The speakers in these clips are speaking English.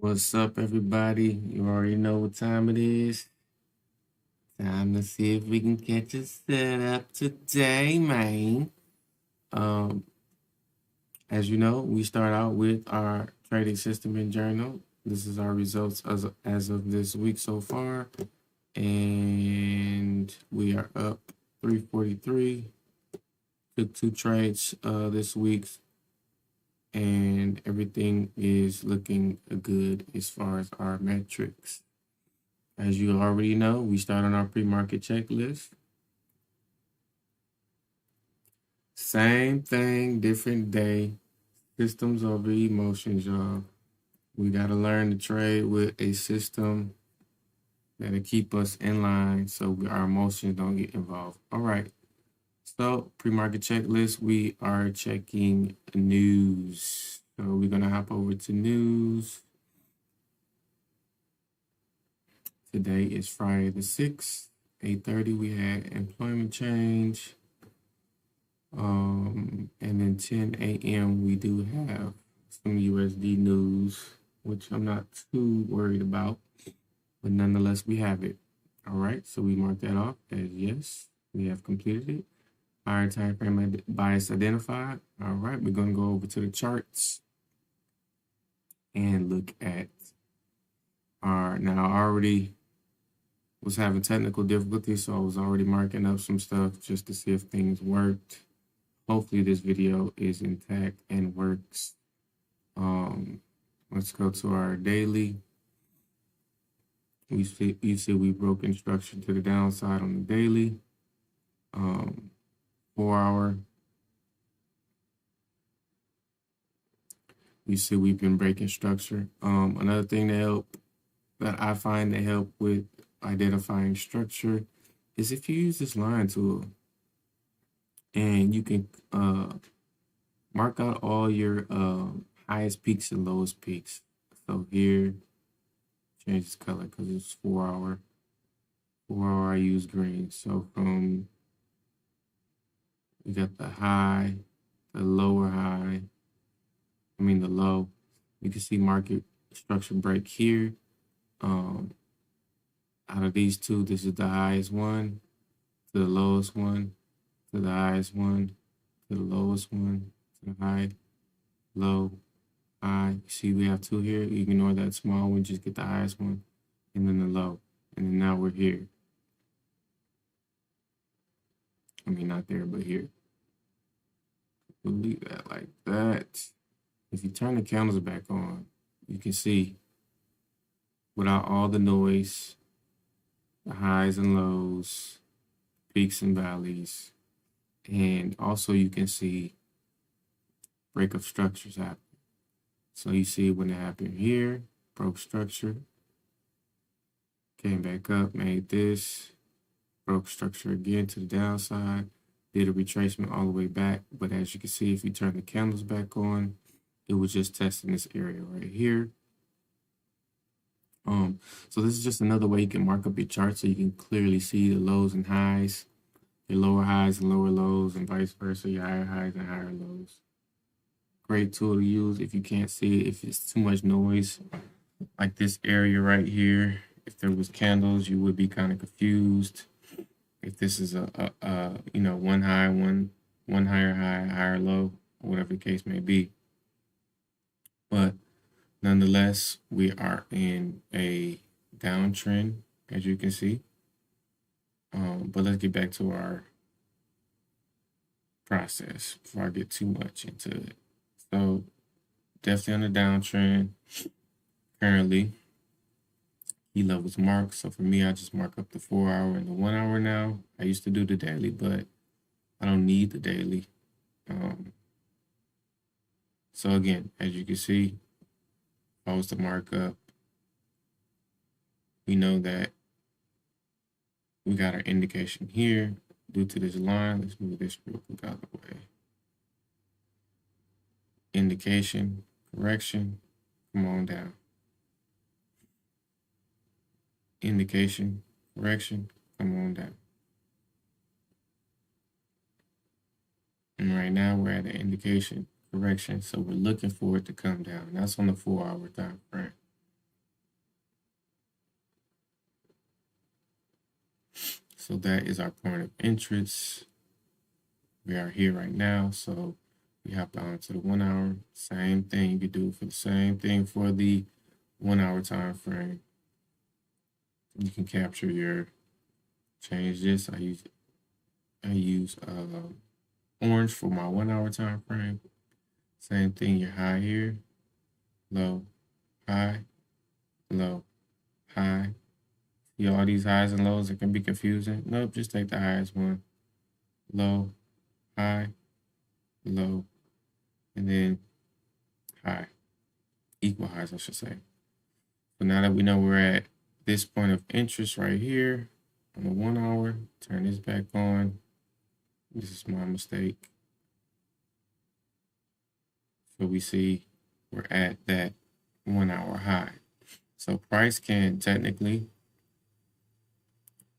What's up, everybody? You already know what time it is. Time to see if we can catch a setup today, man. Um, as you know, we start out with our trading system and journal. This is our results as of this week so far, and we are up 343. Took two trades this week, and everything is looking good as far as our metrics. As you already know, we start on our pre-market checklist. Same thing, different day. Systems over emotions, y'all. We got to learn to trade with a system that'll keep us in line so our emotions don't get involved. All right. So, pre-market checklist, we are checking news. So, we're going to hop over to news. Today is Friday the 6th, 8:30. We had employment change. And then 10 a.m. we do have some USD news, which I'm not too worried about, but nonetheless we have it. All right, so we mark that off as yes, we have completed it. Higher time frame bias identified. All right, we're gonna go over to the charts and look at our, now I already was having technical difficulties, so I was already marking up some stuff just to see if things worked. Hopefully this video is intact and works. Let's go to our daily. You see we broke instruction to the downside on the daily. 4 hour. You see we've been breaking structure. Another thing that I find to help with identifying structure is if you use this line tool and you can mark out all your highest peaks and lowest peaks. So here, change this color because it's 4 hour. 4 hour I use green. So from, we got the high, the lower high, the low. You can see market structure break here. Out of these two, this is the highest one, to the lowest one, to the highest one, to the lowest one, to the high, low, high. You see we have two here. You ignore that small one, just get the highest one, and then the low. And then now we're here. Not there, but here. We'll leave that like that. If you turn the candles back on, you can see without all the noise, the highs and lows, peaks and valleys, and also you can see break of structures happen. So you see when it happened here, broke structure, came back up, made this, broke structure again to the downside, did a retracement all the way back. But as you can see, if you turn the candles back on, it was just testing this area right here. So this is just another way you can mark up your chart so you can clearly see the lows and highs, your lower highs and lower lows, and vice versa, your higher highs and higher lows. Great tool to use if you can't see it, if it's too much noise, like this area right here. If there was candles, you would be kind of confused. If this is a one high, one higher high, higher low, or whatever the case may be. But nonetheless, we are in a downtrend, as you can see. But let's get back to our process before I get too much into it. So definitely on the downtrend currently. Key levels marked. So for me, I just mark up the 4 hour and the 1 hour now. I used to do the daily, but I don't need the daily. So again, as you can see, if I was to mark up, we know that we got our indication here due to this line. Let's move this real quick out of the way. Indication, correction, come on down. Indication, correction, come on down. And right now we're at an indication, correction, so we're looking for it to come down. That's on the 4 hour time frame. So that is our point of interest. We are here right now. So we hop down to the 1 hour. Same thing. You could do for the same thing for the 1 hour time frame. You can capture your change this. I use orange for my 1 hour time frame. Same thing, your high here, low, high, low, high. See all these highs and lows, it can be confusing. Nope, just take the highest one. Low, high, low, and then high. Equal highs, I should say. So now that we know we're at this point of interest right here on the 1 hour, turn this back on. This is my mistake. So we see we're at that 1 hour high. So price can technically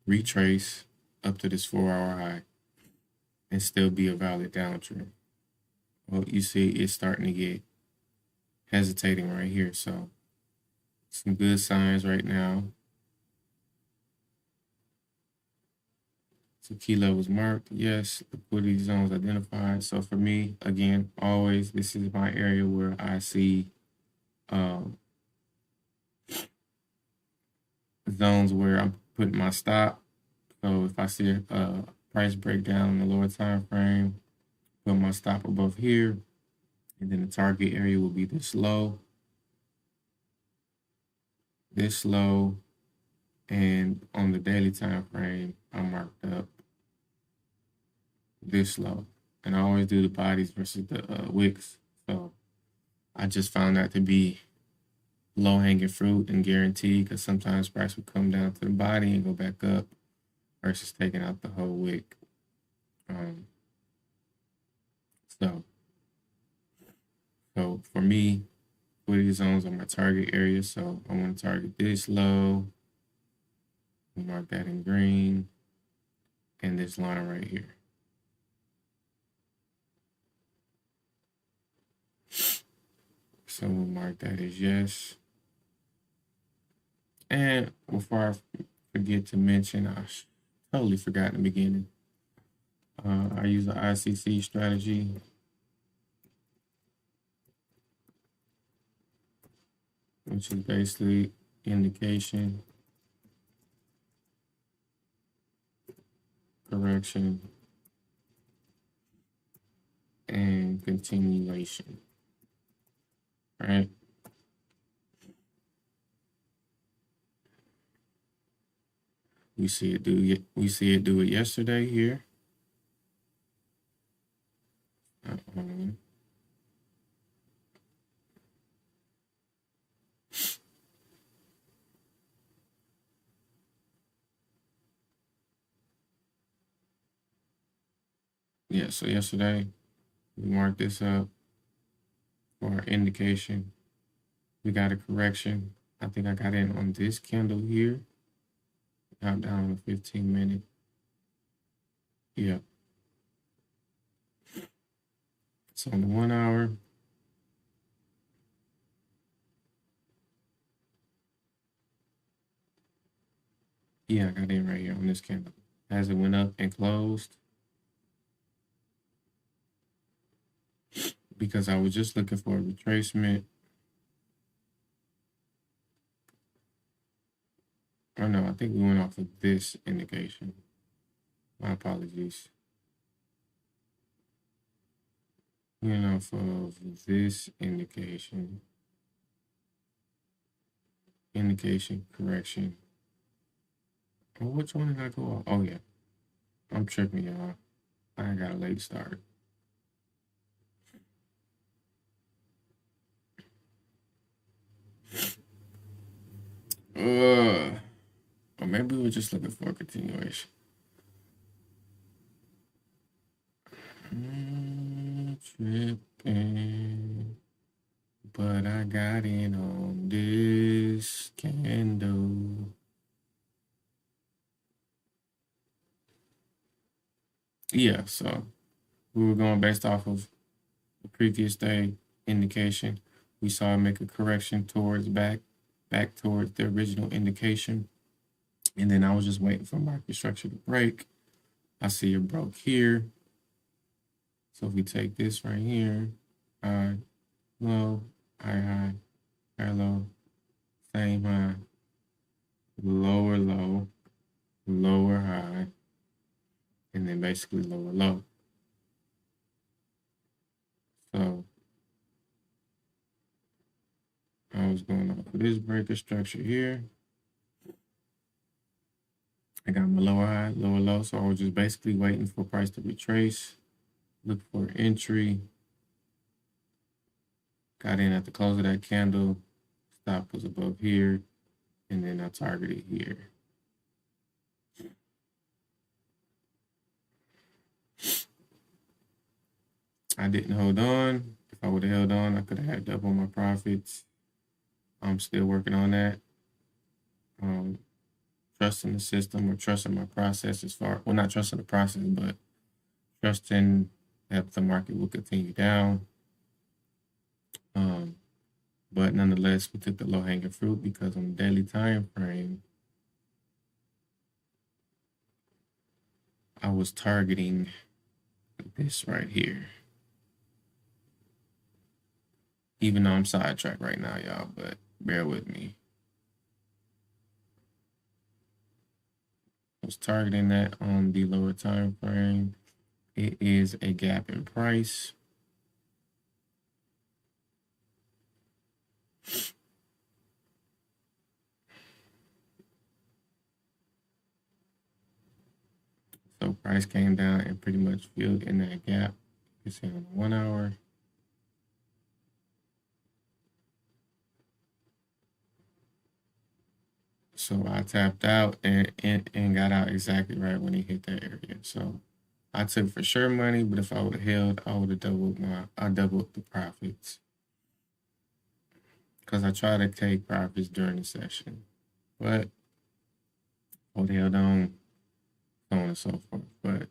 retrace up to this 4 hour high and still be a valid downtrend. Well, you see it's starting to get hesitating right here. So some good signs right now. So key levels marked, yes. Liquidity zones identified. So for me, again, always, this is my area where I see zones where I'm putting my stop. So if I see a price breakdown in the lower time frame, put my stop above here, and then the target area will be this low, and on the daily time frame, I marked up this low. And I always do the bodies versus the wicks. So I just found that to be low-hanging fruit and guaranteed, because sometimes price will come down to the body and go back up versus taking out the whole wick. So for me, liquidity zones are my target area. So I want to target this low, mark that in green, and this line right here. So we'll mark that as yes. And before I forget to mention, I totally forgot in the beginning, I use the ICC strategy. Which is basically indication, correction, and continuation, right? We see it do it yesterday here. Yeah, so yesterday we marked this up for our indication. We got a correction. I think I got in on this candle here. Out down on the 15-minute. Yep. So on the 1 hour, yeah, I got in right here on this candle. As it went up and closed, because I was just looking for a retracement. Oh no, I think we went off of this indication. My apologies. We went off of this indication. Indication, correction. Oh, which one did I go off? Oh yeah. I'm tripping, y'all. I got a late start. Or maybe we were just looking for a continuation. Tripping, but I got in on this candle. Yeah, so we were going based off of the previous day indication. We saw it make a correction towards back towards the original indication. And then I was just waiting for market structure to break. I see it broke here. So if we take this right here, high, low, high, high, low, same high, lower low, lower high, and then basically lower low. So I was going off of this breaker structure here. I got my lower high, lower low. So I was just basically waiting for price to retrace, look for entry. Got in at the close of that candle. Stop was above here, and then I targeted here. I didn't hold on. If I would have held on, I could have had double my profits. I'm still working on that. Trusting the system or trusting my process as far, well, not trusting the process, but trusting that the market will continue down. But nonetheless, we took the low hanging fruit because on the daily time frame, I was targeting this right here. Even though I'm sidetracked right now, y'all, but bear with me. I was targeting that on the lower time frame. It is a gap in price. So price came down and pretty much filled in that gap. You can see on the 1 hour. So I tapped out and got out exactly right when he hit that area. So I took for sure money, but if I would have held, I would have doubled the profits. Because I try to take profits during the session. But I would have held on, so on and so forth. But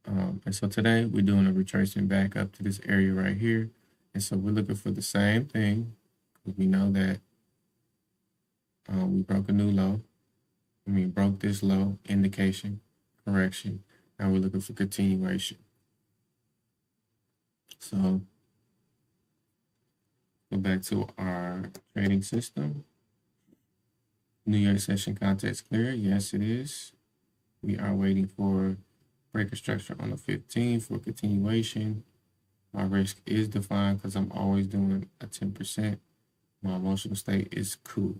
and so today we're doing a retracement back up to this area right here. And so we're looking for the same thing. Because we know that we broke a new low. Broke this low, indication, correction. Now we're looking for continuation. So go back to our trading system. New York session context clear. Yes, it is. We are waiting for breaker structure on the 15th for continuation. My risk is defined because I'm always doing a 10%. My emotional state is cool.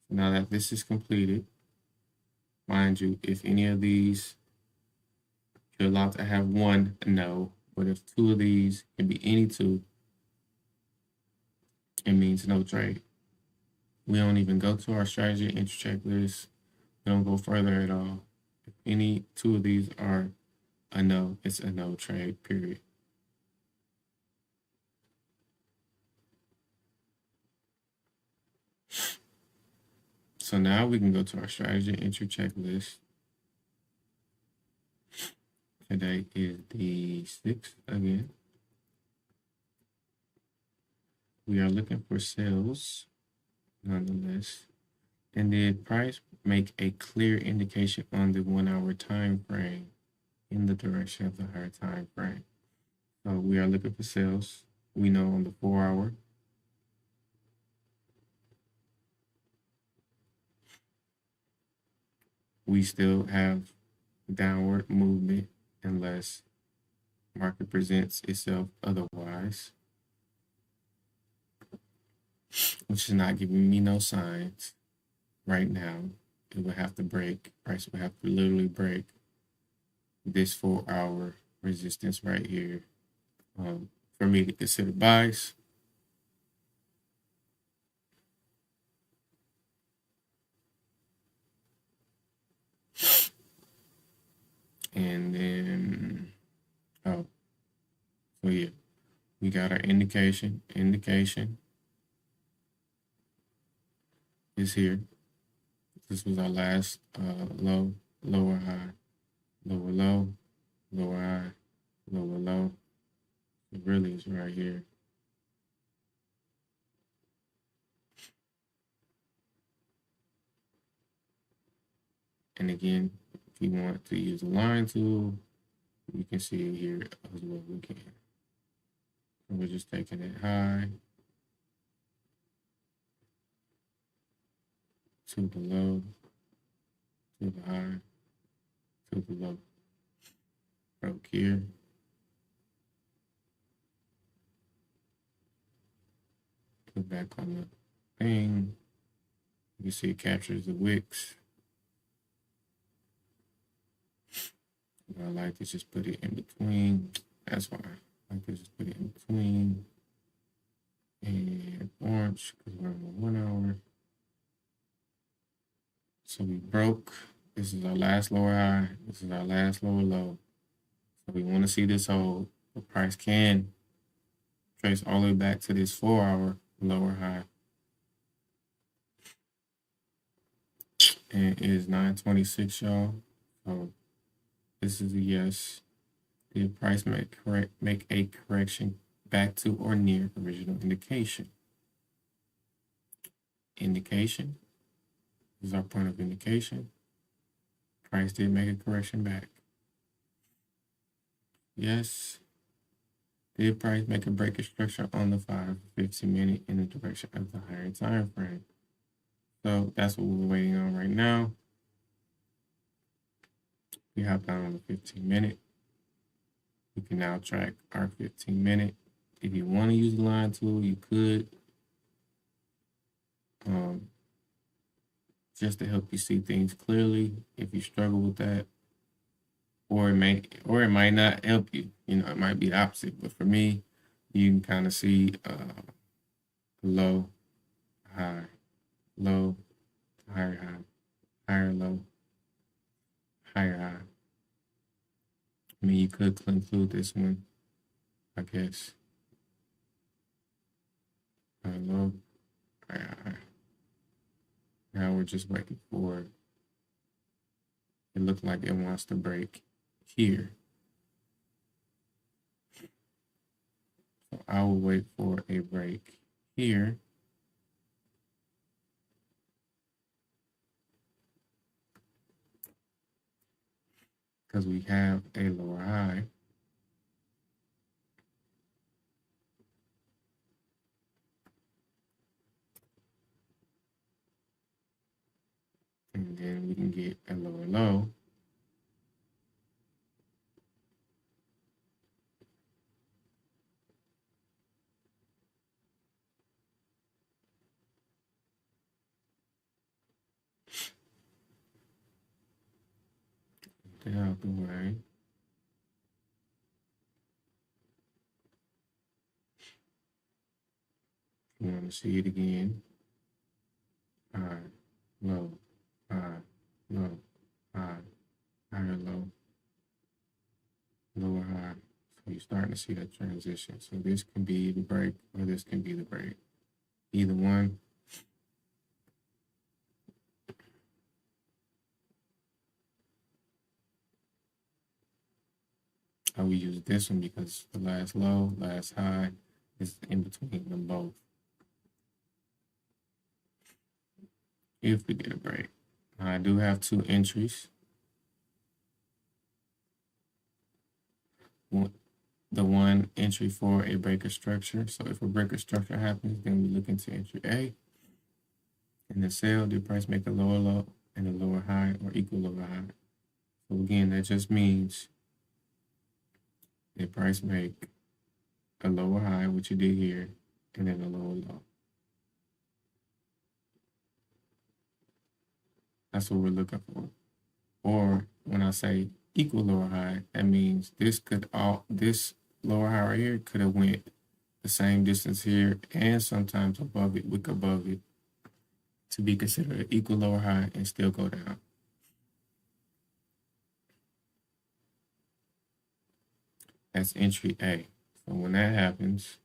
So now that this is completed, mind you, if any of these, you're allowed to have one, no. But if two of these can be any two, it means no trade. We don't even go to our strategy entry checklist. We don't go further at all. If any two of these are a no, it's a no trade, period. So now we can go to our strategy entry checklist. Today is the 6th again. We are looking for sales nonetheless. And did price make a clear indication on the 1 hour time frame in the direction of the higher time frame? So we are looking for sales. We know on the 4 hour. We still have downward movement unless market presents itself otherwise, which is not giving me no signs right now. It would have to break, price would have to literally break this 4 hour resistance right here for me to consider buys. And then, so yeah, we got our indication. Indication is here. This was our last low, lower high, lower low, lower high, lower low. It really is right here. And again, if you want to use a line tool, you can see it here as well. We can. So we're just taking it high to the low, to the high, to the low. Broke here. Put back on the thing. You can see it captures the wicks. I like to just put it in between. That's why I like to just put it in between. And orange, because we're on 1 hour. So we broke. This is our last lower high. This is our last lower low. So we want to see this hold. The price can trace all the way back to this 4 hour lower high. And it is 9:26, y'all. So this is a yes. Did price make a correction back to or near original indication? Indication. This is our point of indication. Price did make a correction back. Yes. Did price make a breaker structure on the 5 15 minute in the direction of the higher time frame? So that's what we're waiting on right now. We hop down on the 15 minute. We can now track our 15 minute. If you want to use the line tool, you could. Just to help you see things clearly. If you struggle with that, or it might not help you. You know, it might be the opposite. But for me, you can kind of see low, high, low, higher high, higher low, higher high. I mean, you could include this one, I guess. Higher low, higher high. Now we're just waiting for it. It looked like it wants to break here. So I will wait for a break here. Because we have a lower high. And then we can get a lower low. Get out the way. You want to see it again. High, low, high, low, high, higher low, lower high. So you're starting to see that transition. So this can be the break or this can be the break. Either one. I will use this one because the last low, last high is in between them both. If we get a break. I do have 2 entries. The one entry for a breaker structure. So if a breaker structure happens, then we look into entry A. In the sell, did price make a lower low and a lower high or equal lower high? So again, that just means did price make a lower high, which it did here, and then a lower low. That's what we're looking for. Or when I say equal lower high, that means this lower high right here could have went the same distance here and sometimes above it, wick above it, to be considered an equal lower high and still go down. That's entry A. So when that happens,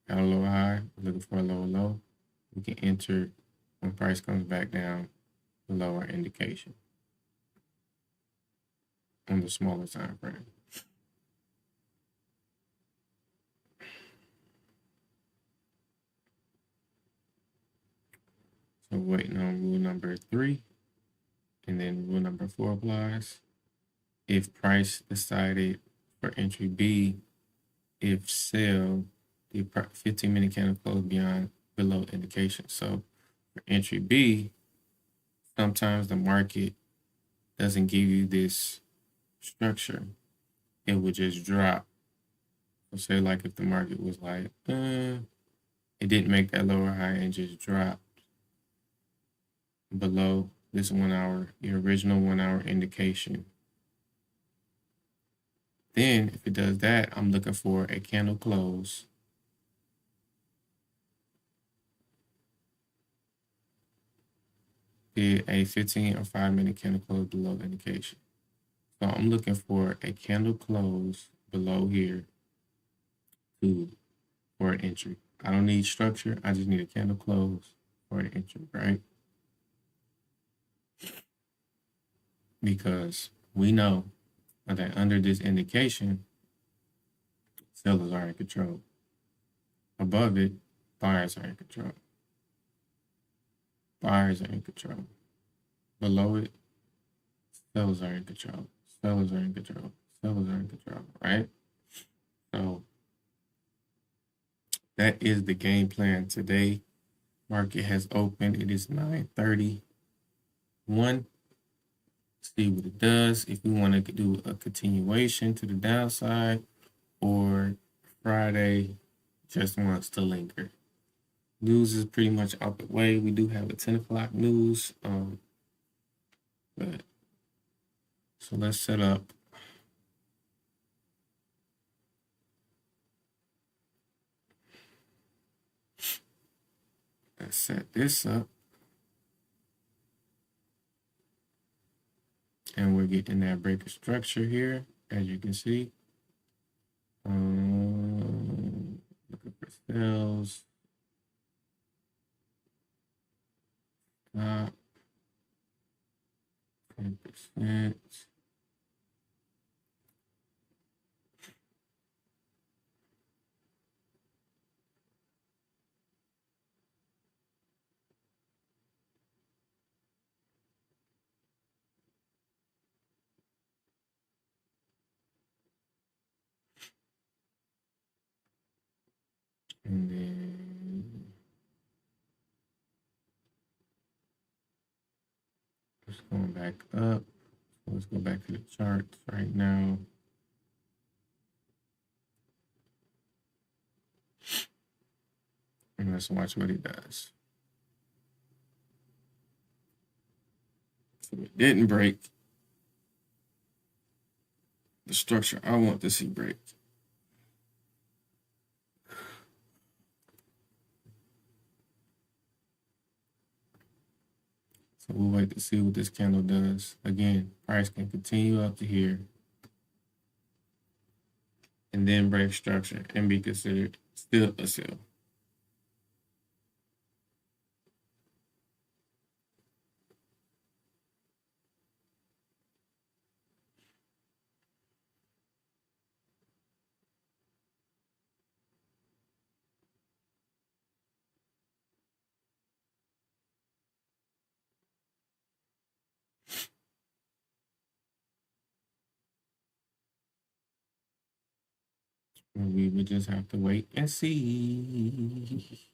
got a lower high, looking for a lower low, we can enter when price comes back down the lower indication on the smaller time frame. So So we're waiting on rule number 3, and then rule number 4 applies. If price decided for entry B, if sell, the 15-minute candle closed beyond below indication. So for entry B, sometimes the market doesn't give you this structure. It would just drop. So say like if the market was like, it didn't make that lower high and just dropped below this 1 hour, your original 1 hour indication. Then if it does that, I'm looking for a candle close did a 15 or 5-minute candle close below the indication. So I'm looking for a candle close below here for an entry. I don't need structure. I just need a candle close for an entry, right? Because we know that under this indication, sellers are in control. Above it, buyers are in control. Buyers are in control. Below it, sellers are in control. Sellers are in control. Sellers are in control, right? So that is the game plan today. Market has opened. It is 9:31. See what it does. If we want to do a continuation to the downside, or Friday just wants to linger. News is pretty much out the way. We do have a 10 o'clock news. But so let's set up. Let's set this up. And we're getting that breaker structure here, as you can see. Looking for sales. Stop. 10%. And then just going back up. So let's go back to the charts right now. And let's watch what it does. So it didn't break the structure I want to see break. So we'll wait to see what this candle does. Again, price can continue up to here and then break structure and be considered still a sell. We would just have to wait and see.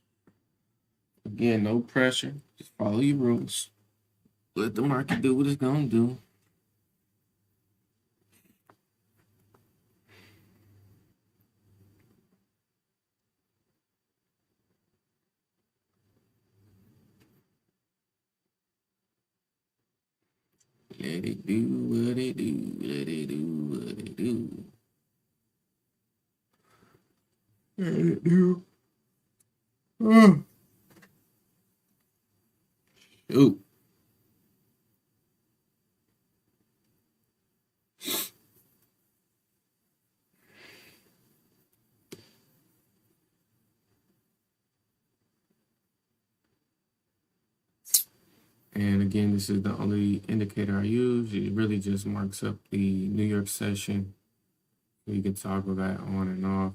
Again, no pressure. Just follow your rules. Let the market do what it's going to do. Let it do what it do. Let it do what it do. Let it do. Oh. Shoot. And again, this is the only indicator I use. It really just marks up the New York session. So you can toggle that on and off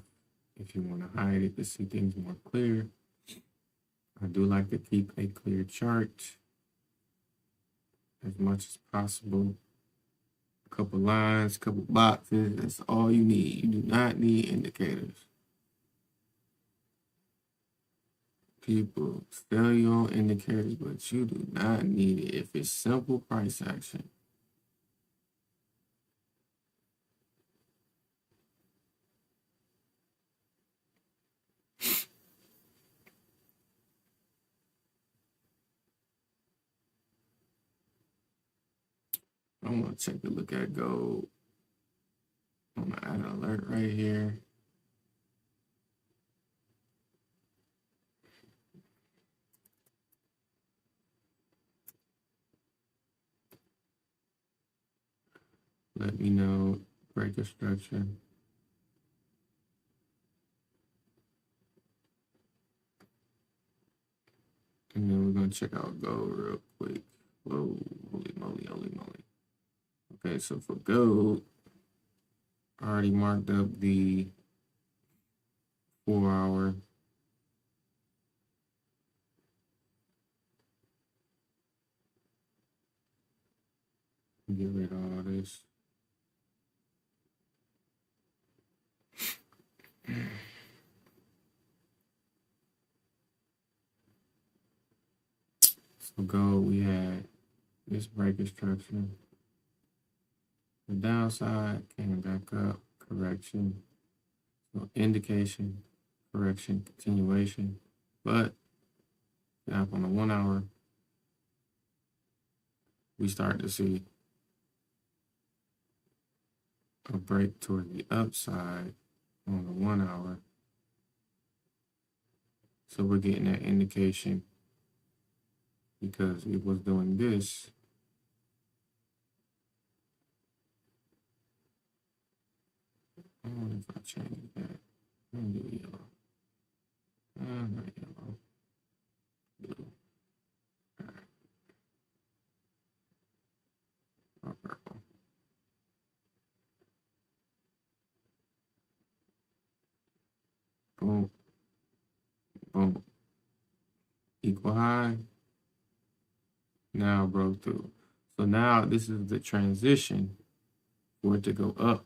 if you want to hide it to see things more clear. I do like to keep a clear chart as much as possible. A couple lines, couple boxes, that's all you need. You do not need indicators. People sell you on indicators, but you do not need it if it's simple price action. I'm gonna take a look at gold. I'm gonna add an alert right here. Let me know breaker structure. And then we're gonna check out gold real quick. Whoa, holy moly, holy moly. Okay, so for gold, I already marked up the 4-hour. Get rid of all this. So gold, we had this breaker structure. The downside came back up, correction. So indication, correction, continuation. But up on the 1-hour, we start to see a break toward the upside on the 1-hour. So we're getting that indication because it was doing this. I wonder if I change that. I'm gonna do yellow. Not yellow. Blue. All right. Or purple. Boom. Boom. Equal high. Now broke through. So now this is the transition for it to go up.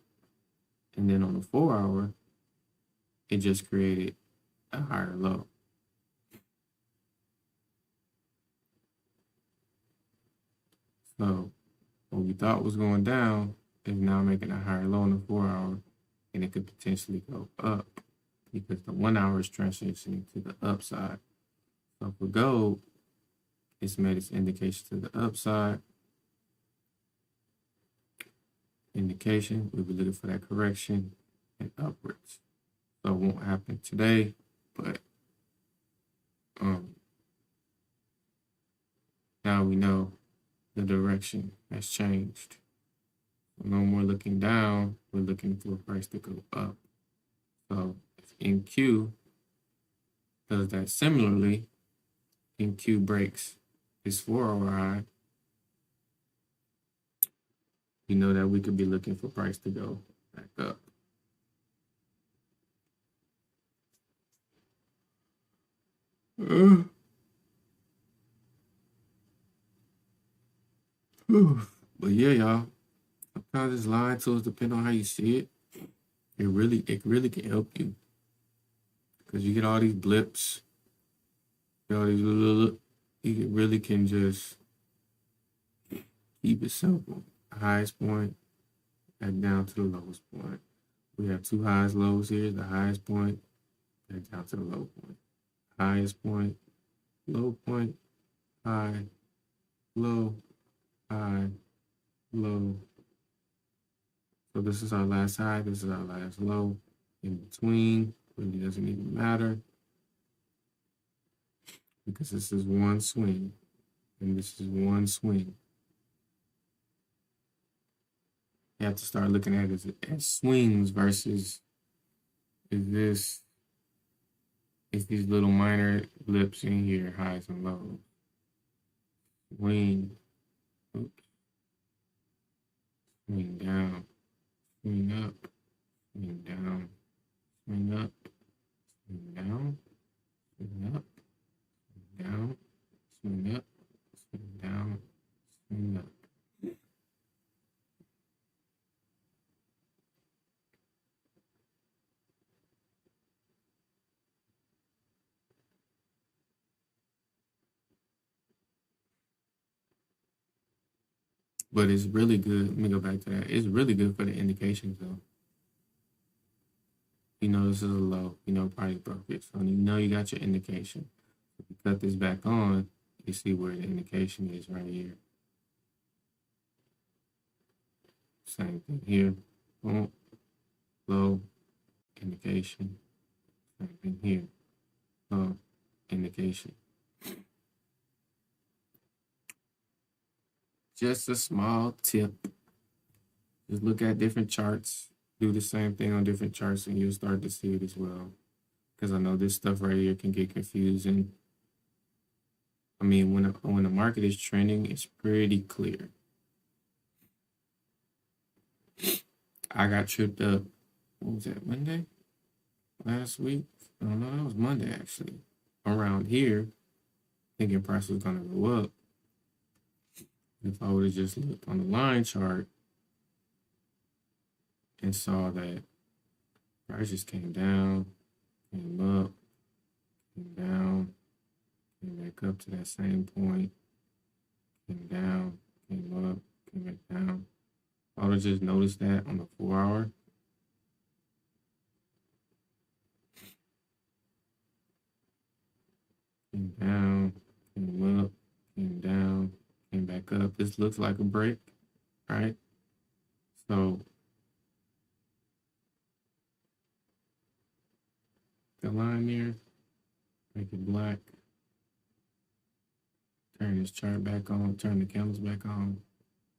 And then on the 4-hour, it just created a higher low. So what we thought was going down is now making a higher low on the 4-hour, and it could potentially go up because the 1-hour is transitioning to the upside. So for gold, it's made its indication to the upside. Indication, we'll be looking for that correction and upwards. So it won't happen today, but now we know the direction has changed. No more looking down, we're looking for a price to go up. So if NQ does that similarly, NQ breaks this 4-hour high, you know that we could be looking for price to go back up. But yeah, y'all. Sometimes this line tools depend on how you see it. It really can help you because you get all these blips, all these little. You really can just keep it simple. Highest point, back down to the lowest point. We have two highs, lows here. The highest point, back down to the low point. Highest point, low point, high, low, high, low. So this is our last high. This is our last low. In between, really doesn't even matter because this is one swing and this is one swing. You have to start looking at it as swings versus is these little minor blips in here, highs and lows. Swing, oops, swing down, swing up, swing down, swing up, swing down, swing up, swing up, swing down, swing up. But it's really good. Let me go back to that. It's really good for the indications though. You know this is a low. You know price broke it. So you know you got your indication. If you cut this back on, you see where the indication is right here. Same thing here. Boom. Low indication. Same thing here. Low indication. Just a small tip. Just look at different charts. Do the same thing on different charts and you'll start to see it as well. Because I know this stuff right here can get confusing. I mean, when the market is trending, it's pretty clear. I got tripped up. What was that, Monday? Last week? I don't know, that was Monday actually. Around here, thinking price was gonna go up. If I would have just looked on the line chart and saw that prices came down, came up, came down, came back up to that same point, came down, came up, came back down. I would have just noticed that on the 4 hour. Came down, came up, came down, came back up. This looks like a break, right? So the line there, make it black. Turn this chart back on, turn the candles back on.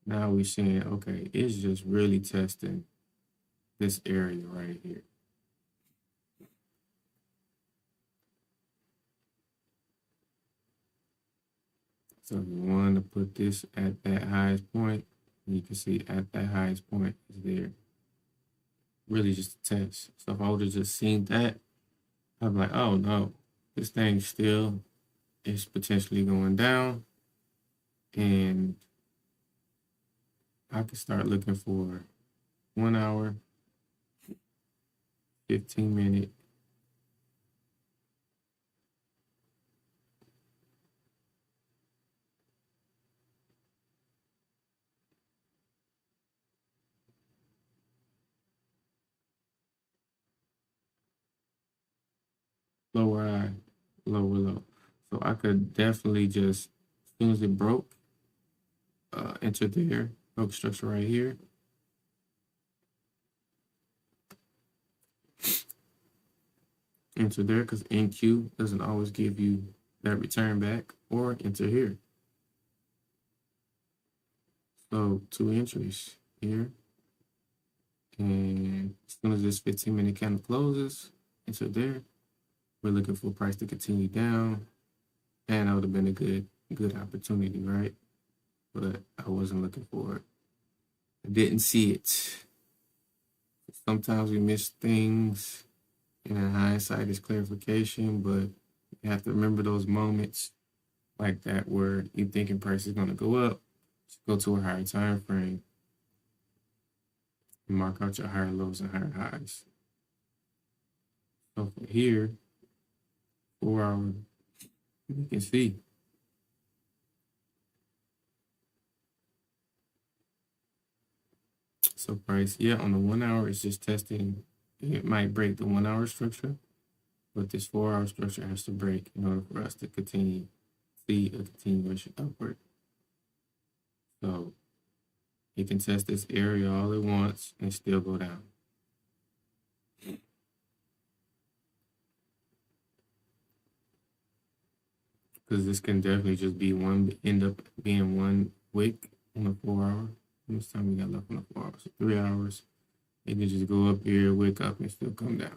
Now we're seeing, okay, it's just really testing this area right here. So if you want to put this at that highest point, you can see at that highest point is there. Really just a test. So if I would have just seen that, I'd be like, oh no, this thing still is potentially going down. And I could start looking for 1 hour, 15-minute, lower high, lower low. So I could definitely just, as soon as it broke, enter there, broke structure right here. Enter there because NQ doesn't always give you that return back, or enter here. So 2 entries here. And as soon as this 15-minute candle closes, enter there. We're looking for price to continue down. And that would have been a good opportunity, right? But I wasn't looking for it. I didn't see it. Sometimes we miss things, and in hindsight, it's clarification, but you have to remember those moments like that where you thinking price is going to go up, just go to a higher time frame and mark out your higher lows and higher highs. So from here, 4 hour, you can see. So price, yeah, on the 1 hour, it's just testing. It might break the 1 hour structure, but this 4 hour structure has to break in order for us to continue, see a continuation upward. So it can test this area all it wants and still go down. Because this can definitely just be end up being one wick on the 4 hour. How much time we got left on the 4 hours? So 3 hours. It can just go up here, wick up, and still come down.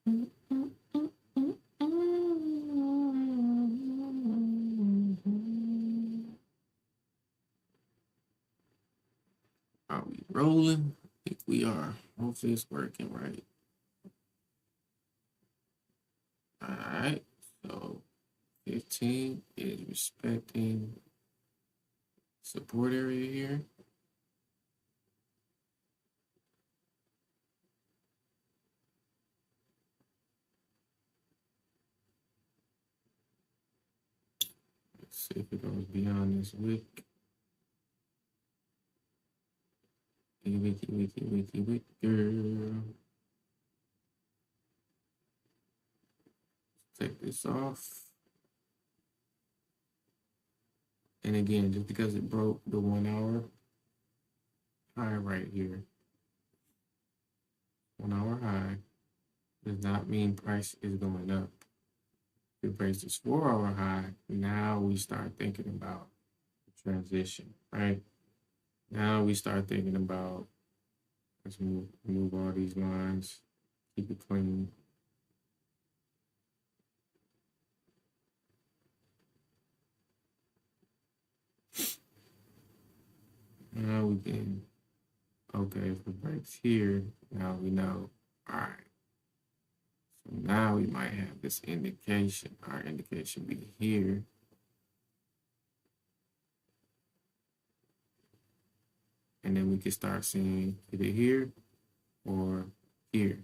Are we rolling? I think we are. Hopefully it's working right. All right. So 15 is respecting support area here. Let's see if it goes beyond this wick. Wicky, girl. Take this off. And again, just because it broke the 1 hour high right here, 1 hour high, does not mean price is going up. If it breaks this 4 hour high, now we start thinking about transition, right? Now we start thinking about, let's move all these lines, keep it clean. Now we can, okay, if it breaks here, now we know, all right. So now we might have this indication. Our indication be here. And then we can start seeing either here or here.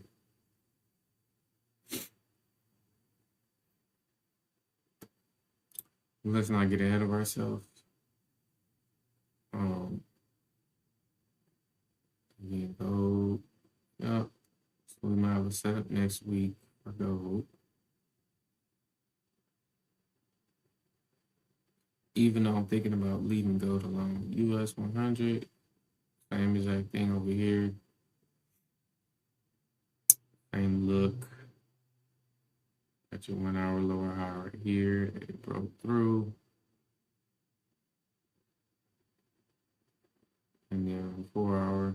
Let's not get ahead of ourselves. Again, gold up. So we might have a setup next week for gold. Even though I'm thinking about leaving gold alone. US 100, same exact thing over here. Same look. Got your 1 hour lower high right here. It broke through. And then 4 hour.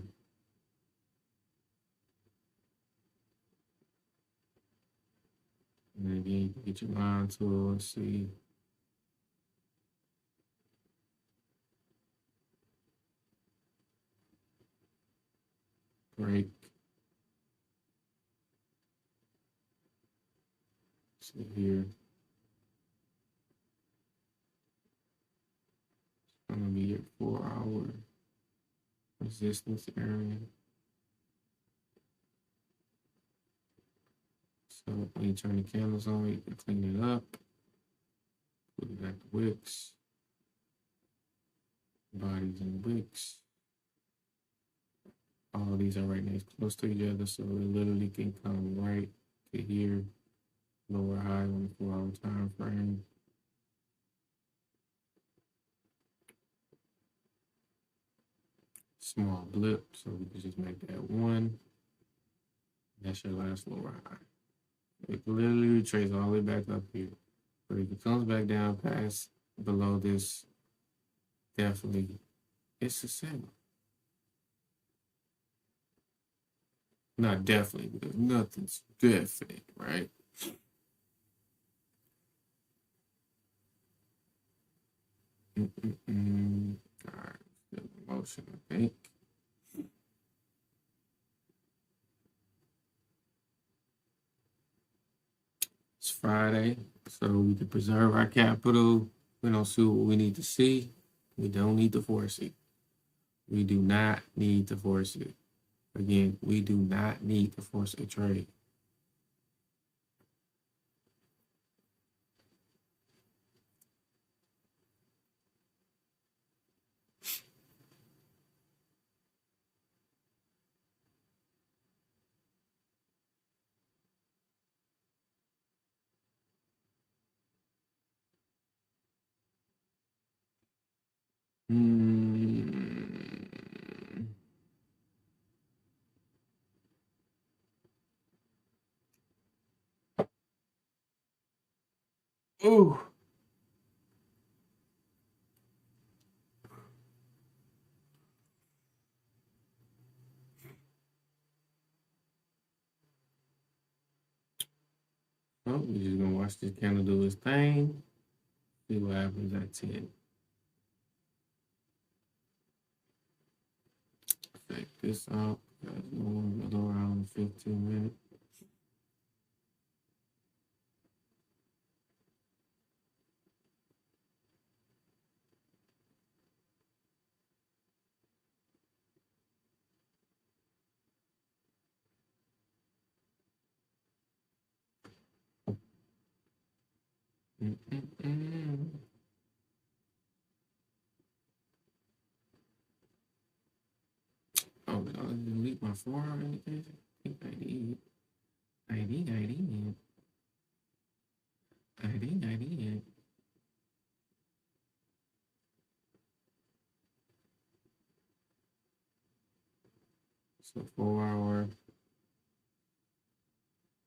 And then again, you can get your line tool and see. Break. See here. It's gonna be your 4 hour resistance area. So when you turn the candles on, you can clean it up. Put it at the wicks. Bodies and wicks. All of these are right next close to each other, so it literally can come right to here. Lower high on the 4 hour time frame. Small blip, so we can just make that one. That's your last lower high. It literally trace all the way back up here. But if it comes back down past below this, definitely it's a signal. Not definitely, because nothing's definite, right? All right, still in motion, I think. It's Friday, so we can preserve our capital. We don't see what we need to see. We don't need to force it. We do not need to force it. Again, we do not need to force a trade. Ooh. Oh, we're just gonna watch this candle do its thing. See what happens at 10. Check this out. Guys, we'll go around 15 minutes. Mm-mm-mm. Oh, did I delete my 4-hour indication? I think I did. I did. So 4-hour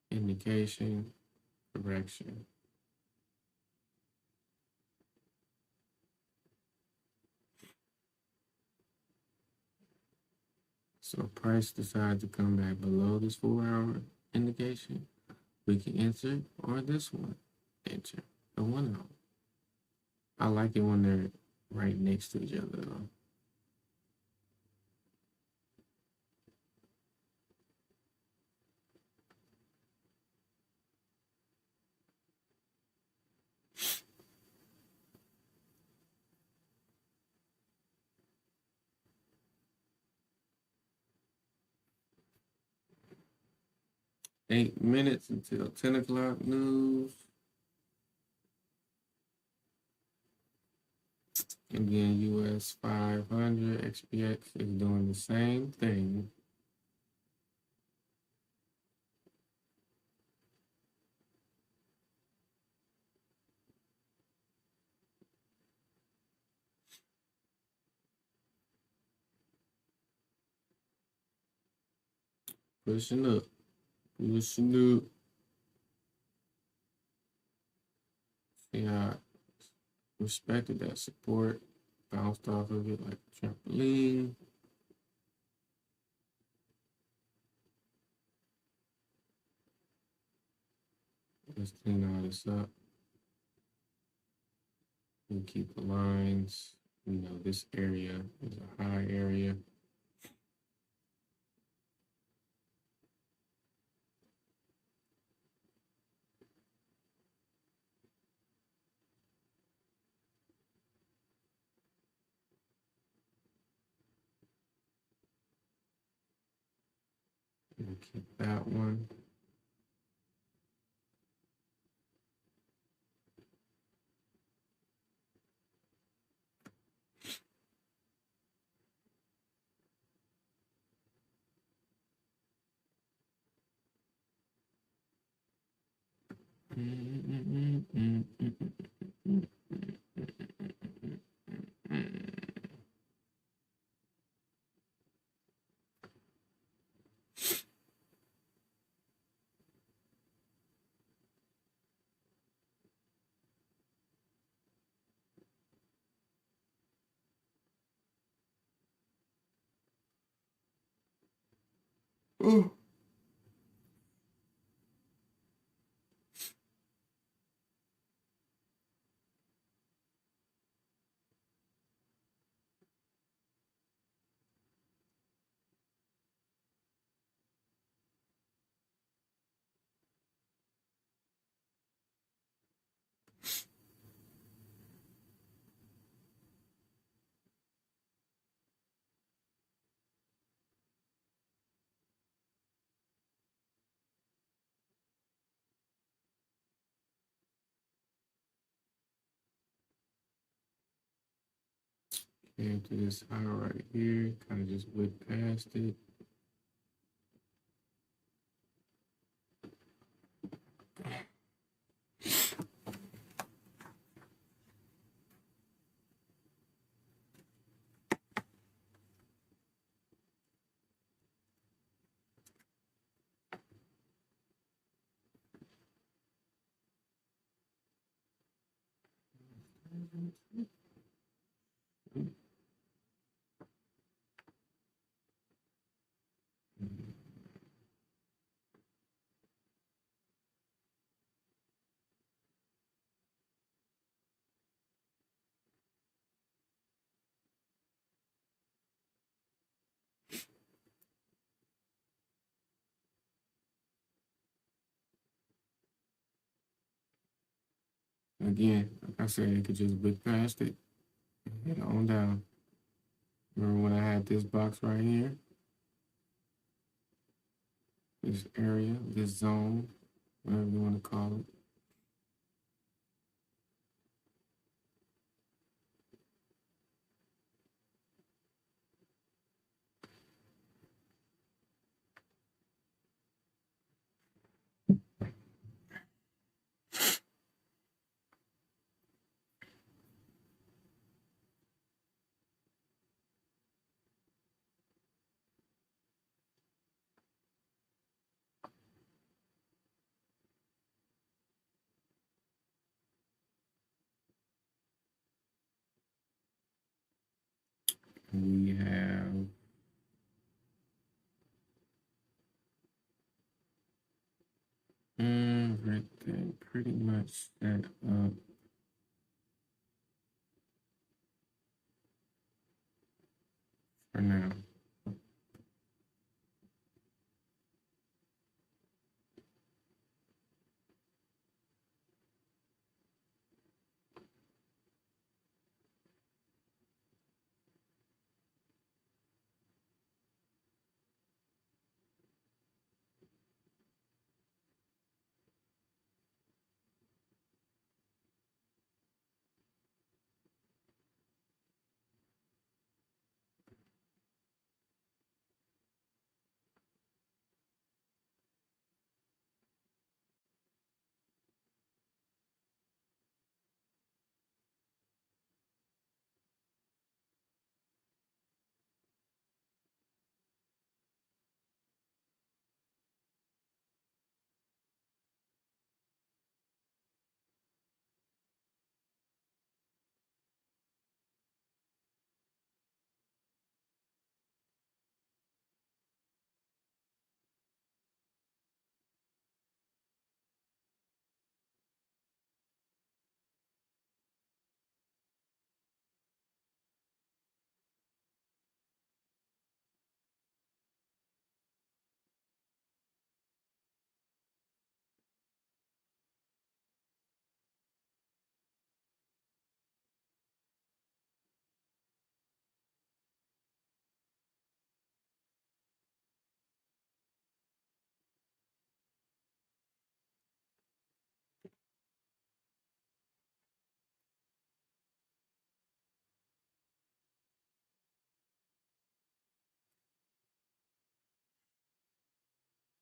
indication correction. So price decides to come back below this 4-hour indication. We can enter or this one. Enter the 1 hour. I like it when they're right next to each other though. Eight minutes until 10 o'clock news. Again, US 500 XPX is doing the same thing. Pushing up. Pushing up. See how I respected that support. Bounced off of it like a trampoline. Let's clean all this up. And keep the lines. You know, this area is a high area. And keep that one. Oh. Came to this high right here, kind of just whipped past it. Again, like I said, it could just whip past it and head on down. Remember when I had this box right here, this area, this zone, whatever you want to call it. We have everything pretty much set up for now.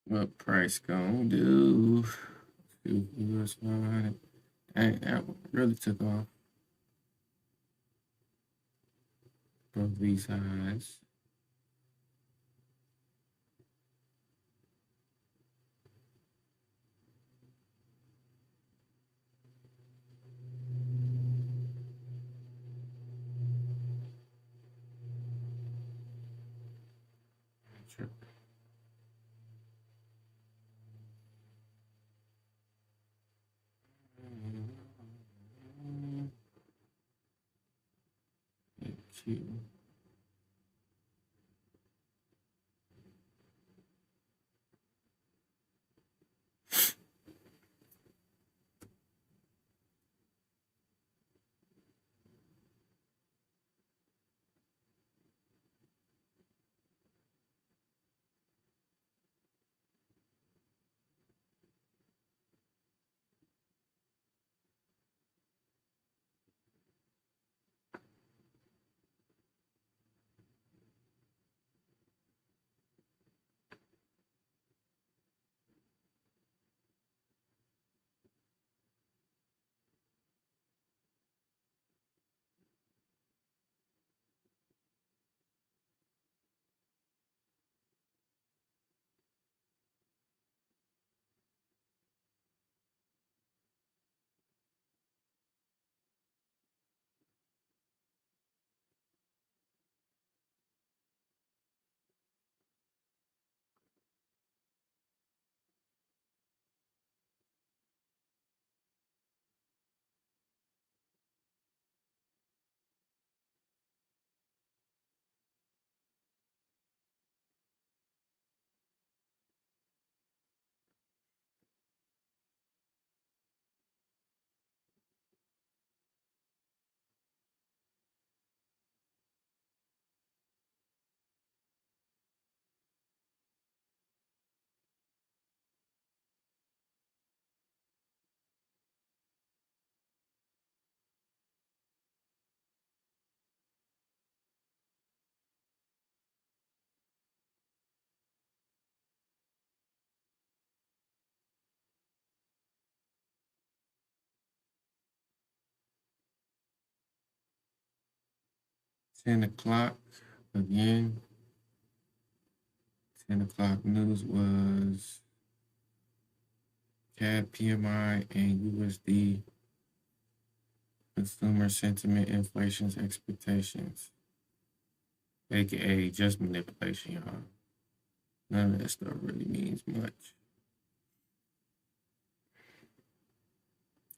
What price gonna do? US 500. That really took off. Both these highs. Sure. Two. 10 o'clock again. 10 o'clock news was CAD PMI and USD consumer sentiment inflation's expectations, aka just manipulation, y'all. None of that stuff really means much.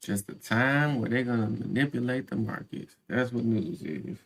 Just a time where they're gonna manipulate the markets. That's what news is.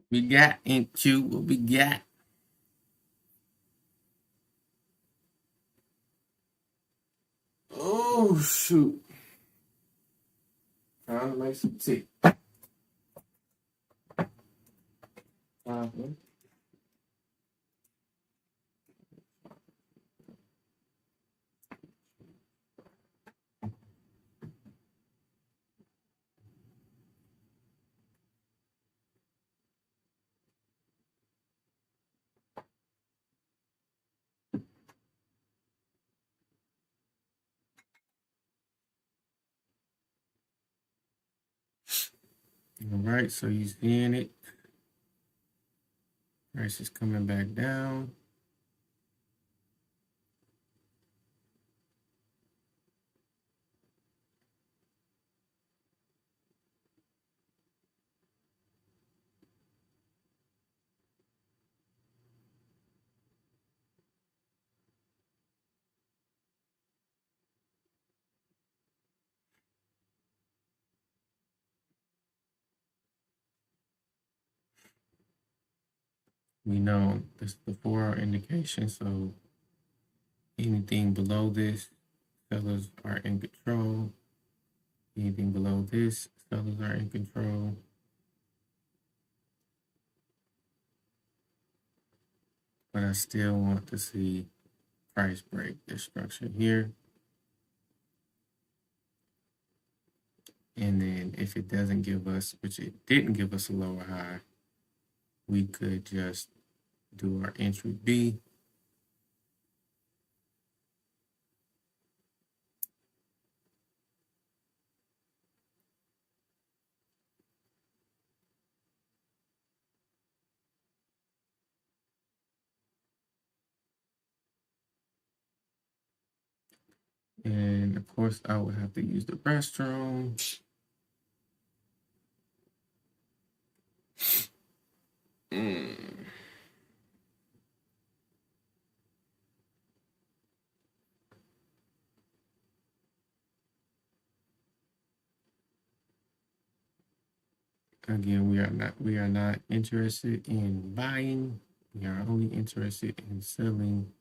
We got into what we got. Oh shoot. Time to make some tea. Uh-huh. All right, so you seeing it. Price is coming back down. We know this is the 4-hour indication, so anything below this, sellers are in control. Anything below this, sellers are in control. But I still want to see price break this structure here. And then if it doesn't give us, which it didn't give us a lower high, we could just do our entry B. And of course, I would have to use the restroom. Again, we are not interested in buying. We are only interested in selling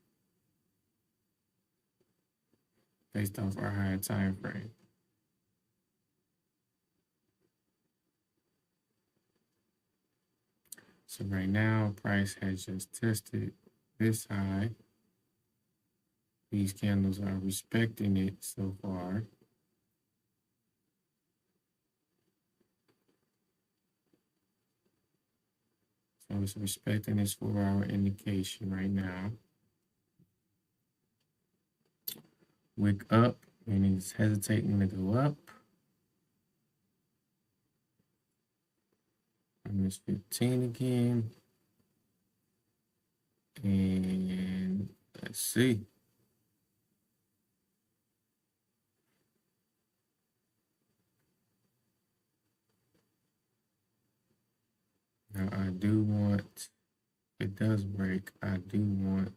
based off our higher time frame. So right now, price has just tested this high. These candles are respecting it so far. So it's respecting its 4-hour indication right now. Wick up, and it's hesitating to go up. MS 15 again. And let's see. Now I do want, it does break, I do want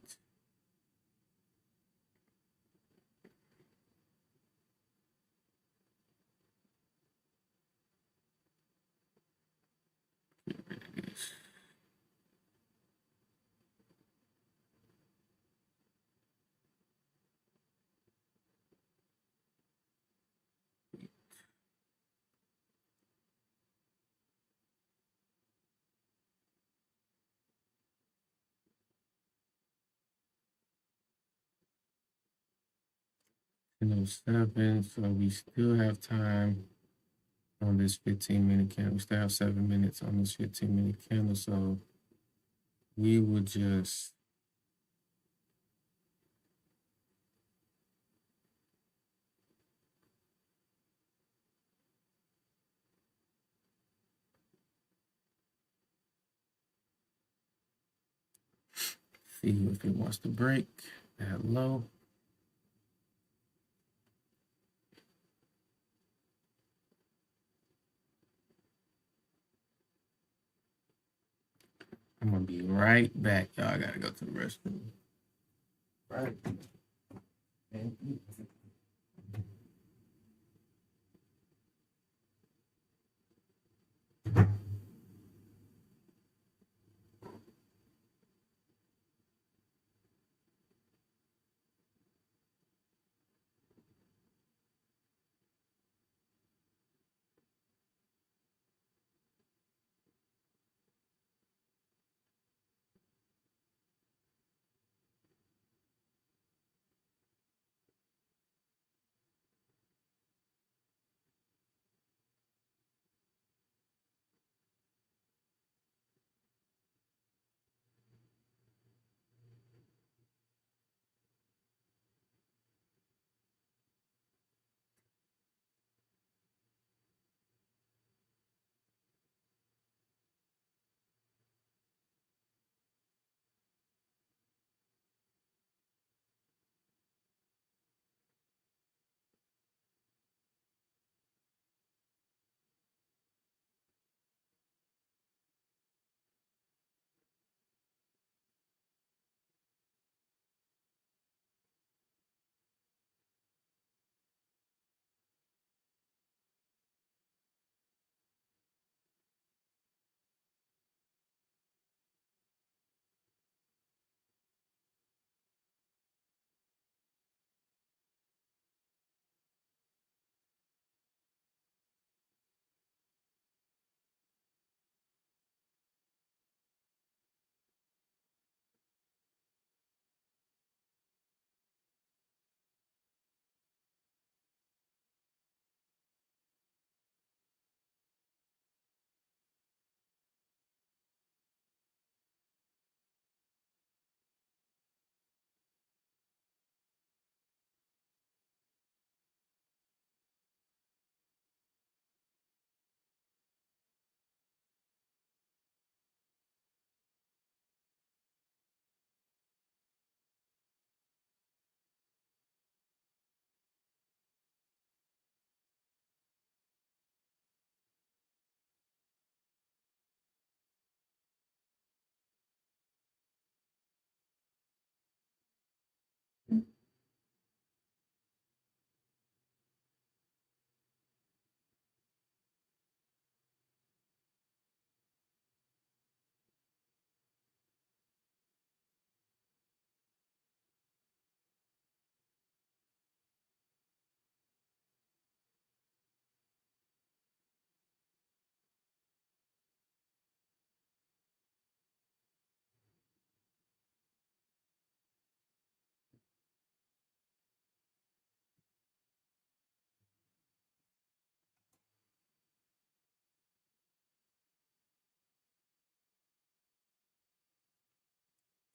this. And 07, so we still have time on this 15-minute candle. We still have 7 minutes on this 15-minute candle, so we would just see if it wants to break that low. I'm gonna be right back, y'all. I gotta go to the restroom. Right.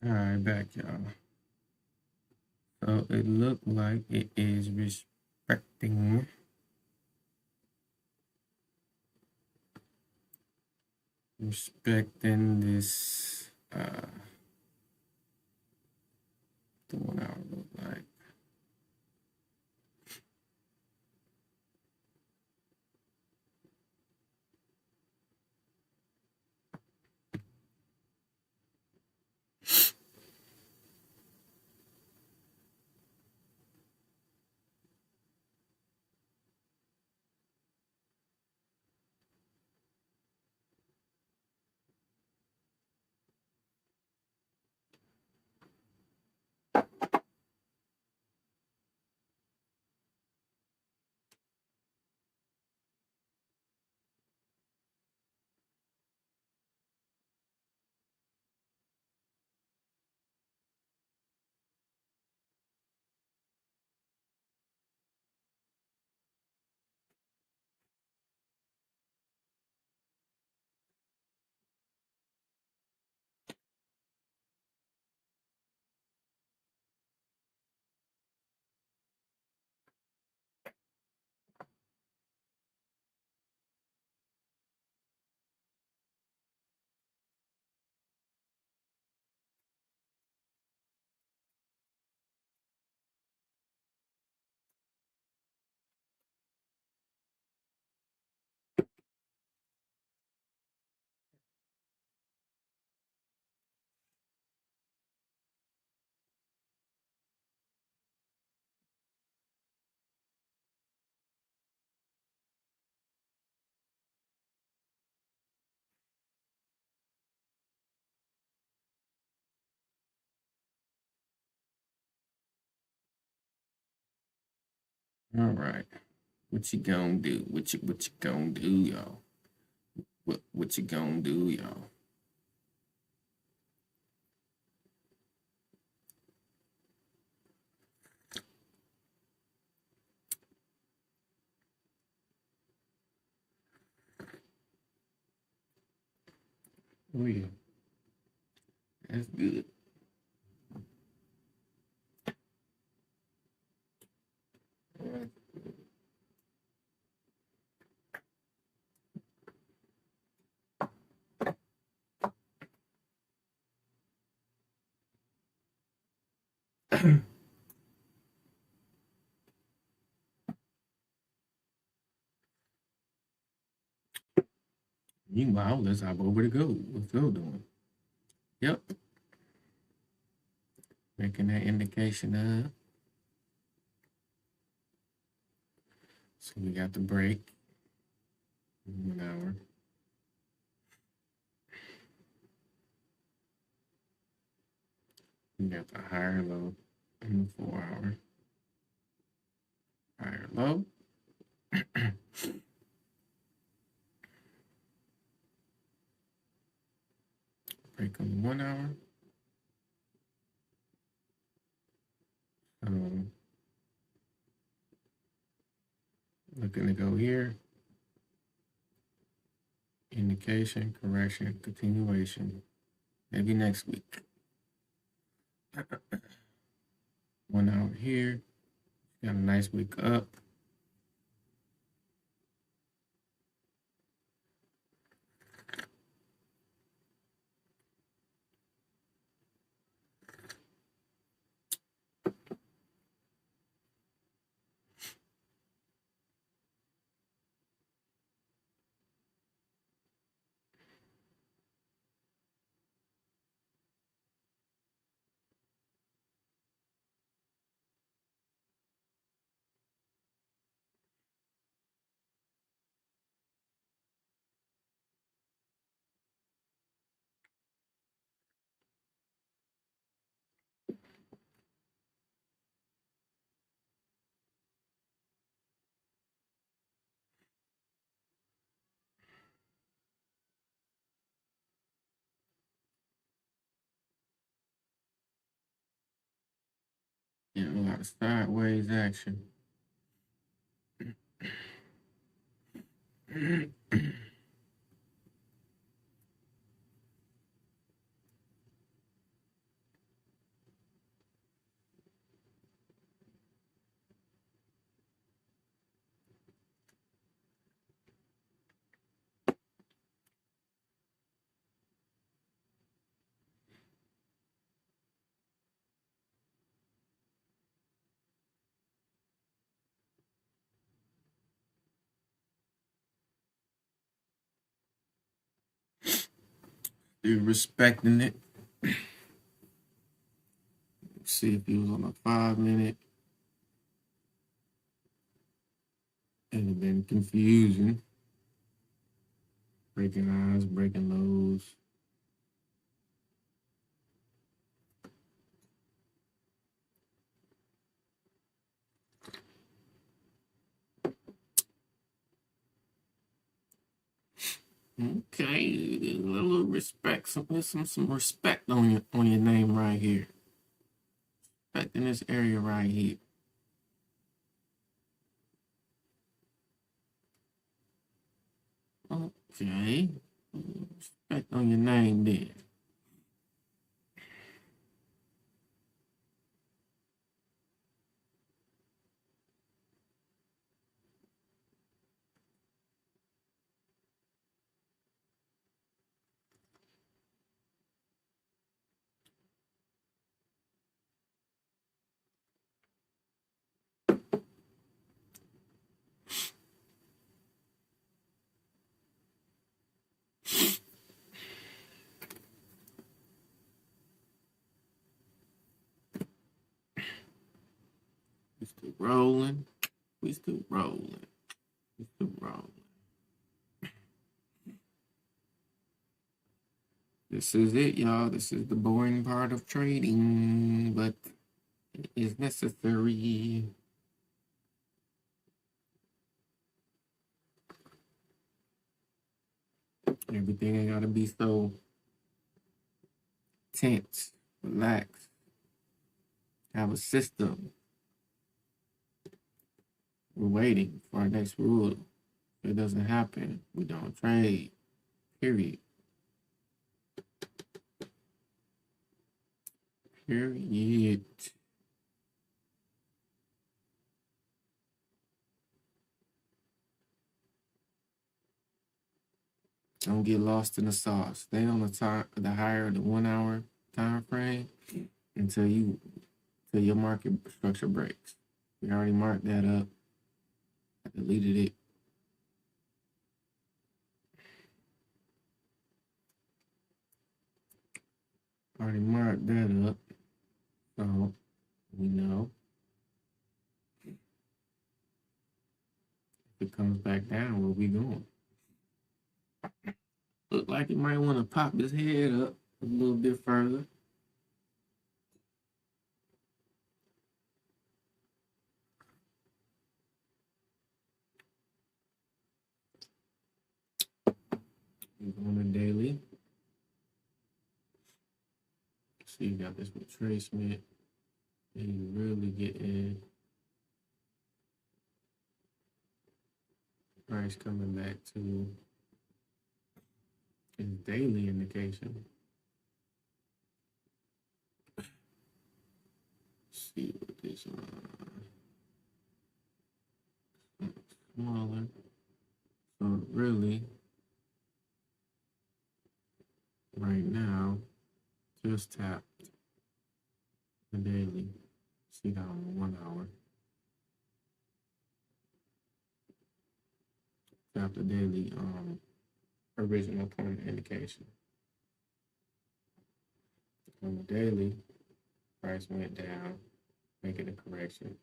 All right, back, y'all. So it looked like it is respecting this the 1 hour look like? All right. What you gonna do? What you gonna do, y'all? What you gonna do, y'all? Oh yeah, that's good. Meanwhile, let's hop over to Go. What's Go doing? Yep, making that indication of. So we got the break, 1 hour. We got the higher low in the 4 hour. Higher low. Break on the 1 hour. Looking to go here. Indication, correction, continuation. Maybe next week. 1 hour here. Got a nice week up. Getting a lot of sideways action. Still respecting it. See if he was on a 5-minute. It'd have been confusing. Breaking highs, breaking lows. Okay, a little respect, some respect on your name right here. Respect in this area right here. Okay, respect on your name then. We still rolling. We still rolling. We still rolling. This is it, y'all. This is the boring part of trading, but it is necessary. Everything ain't gotta be so tense. Relax. Have a system. We're waiting for our next rule. If it doesn't happen, we don't trade. Period. Period. Don't get lost in the sauce. Stay on the higher the 1 hour time frame until your market structure breaks. We already marked that up. I deleted it. Already marked that up. So we know if it comes back down, where we going? Look like it might want to pop his head up a little bit further. On a daily. So you got this retracement, and you really getting price coming back to his daily indication. Let's see what this smaller. So really, right now, just tapped the daily. See that on the 1 hour. Tap the daily original point indication. On the daily, price went down, making a correction.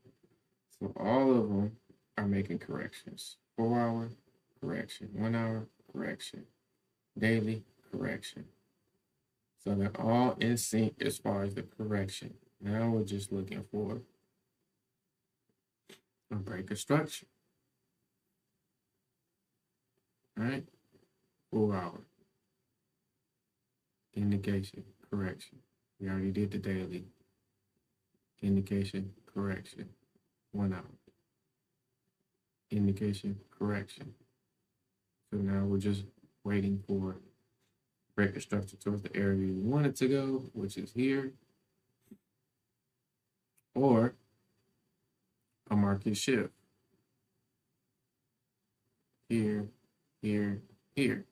So all of them are making corrections. 4 hour correction, 1 hour correction, daily correction. So they're all in sync as far as the correction. Now we're just looking for a break of structure. All right, 4 hour indication correction. We already did the daily indication correction. 1 hour indication correction. So now we're just waiting for break of structure towards the area we want it to go, which is here, or a market shift here, here, here.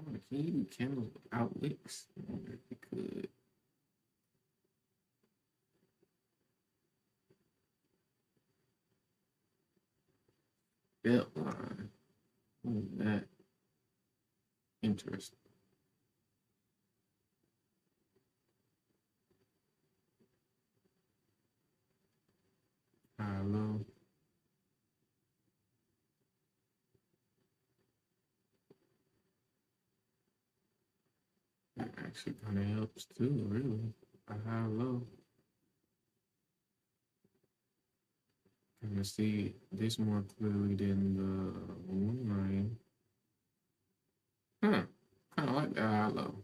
Can you do candles without wicks? I wonder if you could. Belt line. What is that? Interesting. High low. That actually kind of helps too, really. A high low. Kind of see this more clearly than the one line. Huh. Kind of like that high low.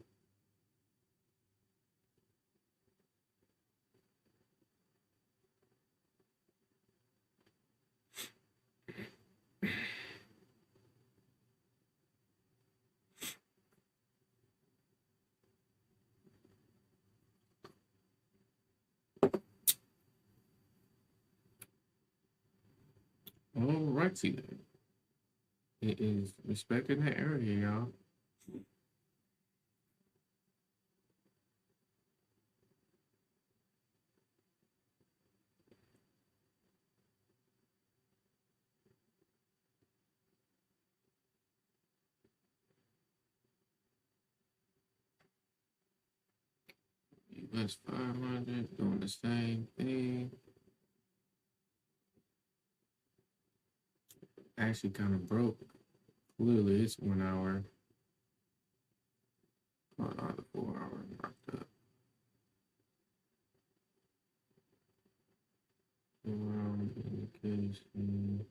Alrighty then. It is respecting the area, y'all. US 500 doing the same thing. Actually kind of broke. Clearly it's 1 hour. Oh, no, the 4 hour marked up. 4 hour indication.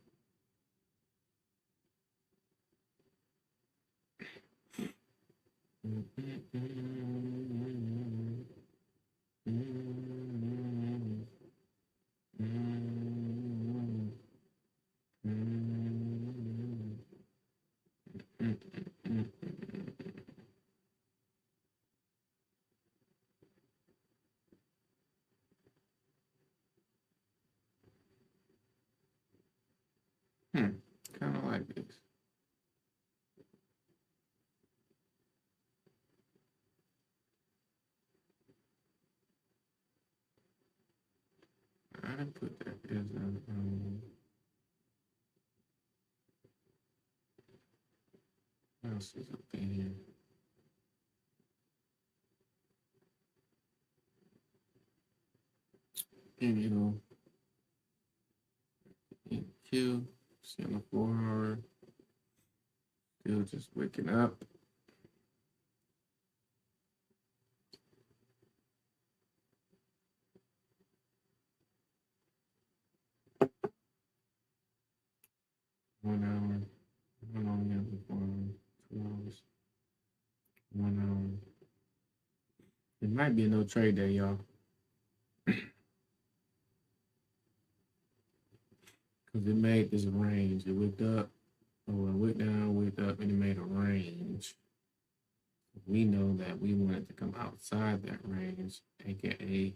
Kind of like this. I didn't put that as what else is up in here? And you know, in Q, see on the 4 hour, still just waking up. One hour, one on the other 4 hours, 2 hours, 1 hour. It might be a no trade day, y'all. Because it made this range. It whipped up, or it went down, whipped up, and it made a range. We know that we wanted to come outside that range, aka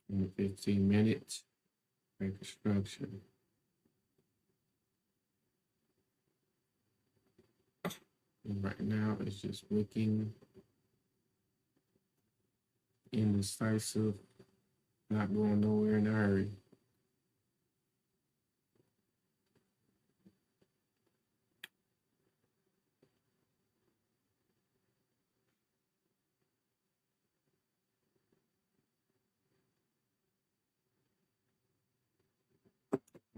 in the 15 minutes, break a structure. And right now, it's just wicking, indecisive, not going nowhere in a hurry.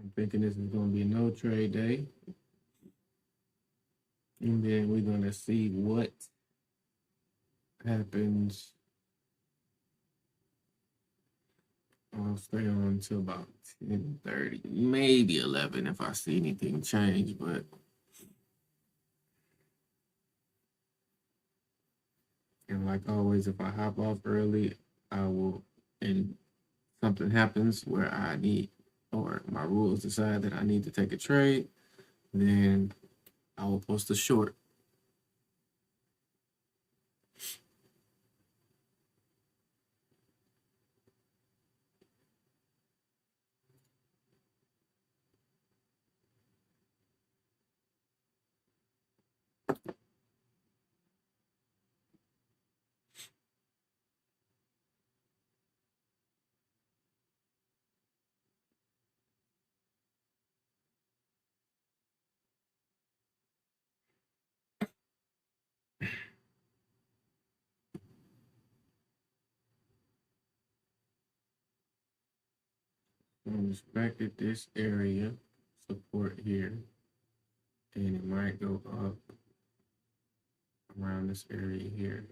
I'm thinking this is going to be a no trade day. And then we're going to see what happens. I'll stay on until about 10:30, maybe 11 if I see anything change. But and like always, if I hop off early, I will, and something happens where I need, or my rules decide that I need to take a trade, then I will post a short. respected this area support here, and it might go up around this area here.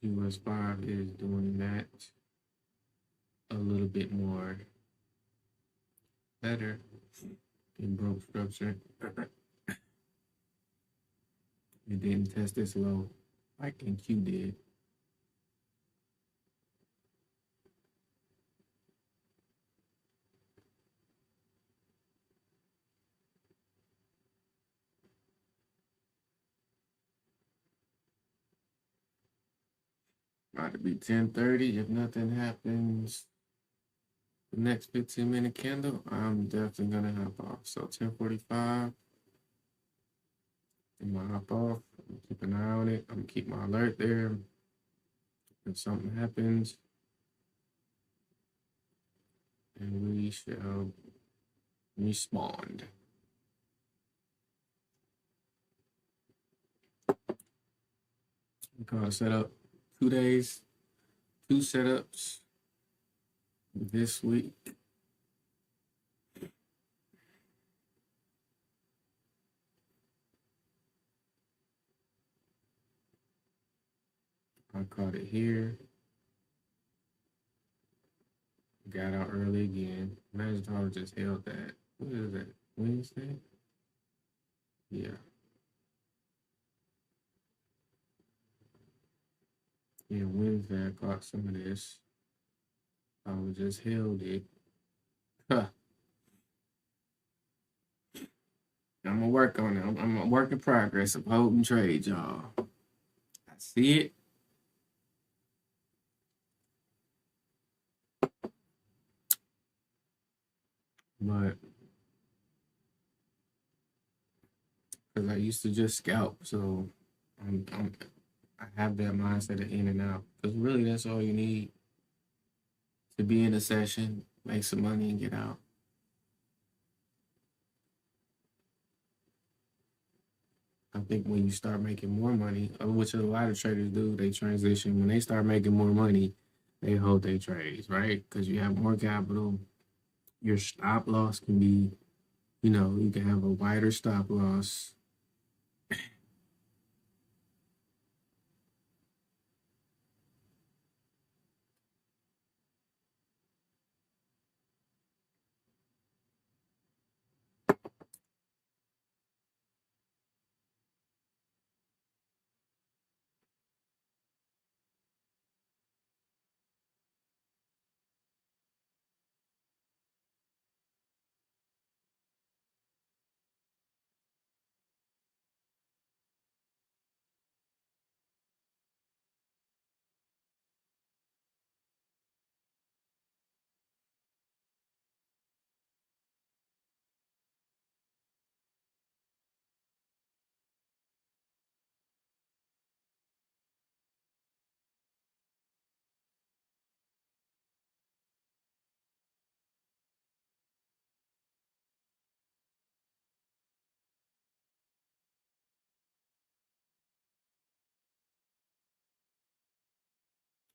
US5 is doing that a little bit more better than broke structure. It didn't test this low like NQ did. About to be 10:30. If nothing happens, the next 15-minute candle, I'm definitely gonna hop off. So 10:45, I'm gonna hop off. I'm gonna keep an eye on it. I'm gonna keep my alert there. If something happens, and we shall respond. I'm gonna set up 2 days, 2 setups this week. I caught it here. Got out early again. Imagine if I would just held that. What is that? Wednesday? Yeah. Yeah, Wednesday I caught some of this. I would just held it. Huh. I'm gonna work on it. I'm a work in progress of holding trade, y'all. I see it. But because I used to just scalp, so I have that mindset of in and out. Because really, that's all you need to be in a session, make some money, and get out. I think when you start making more money, which a lot of traders do, they transition. When they start making more money, they hold their trades, right? Because you have more capital. Your stop loss can be, you can have a wider stop loss.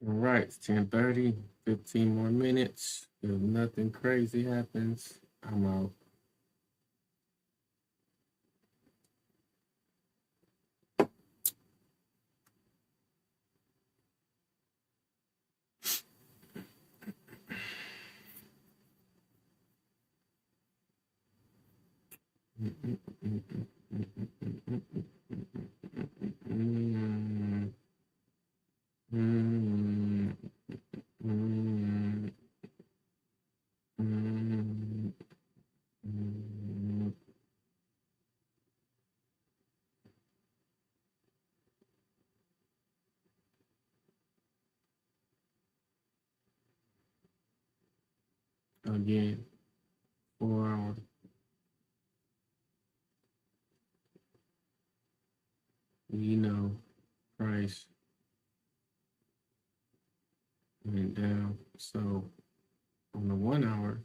All right, it's 10:30, 15 more minutes. If nothing crazy happens, I'm out. Again, 4 hour. Price went down. So on the 1 hour,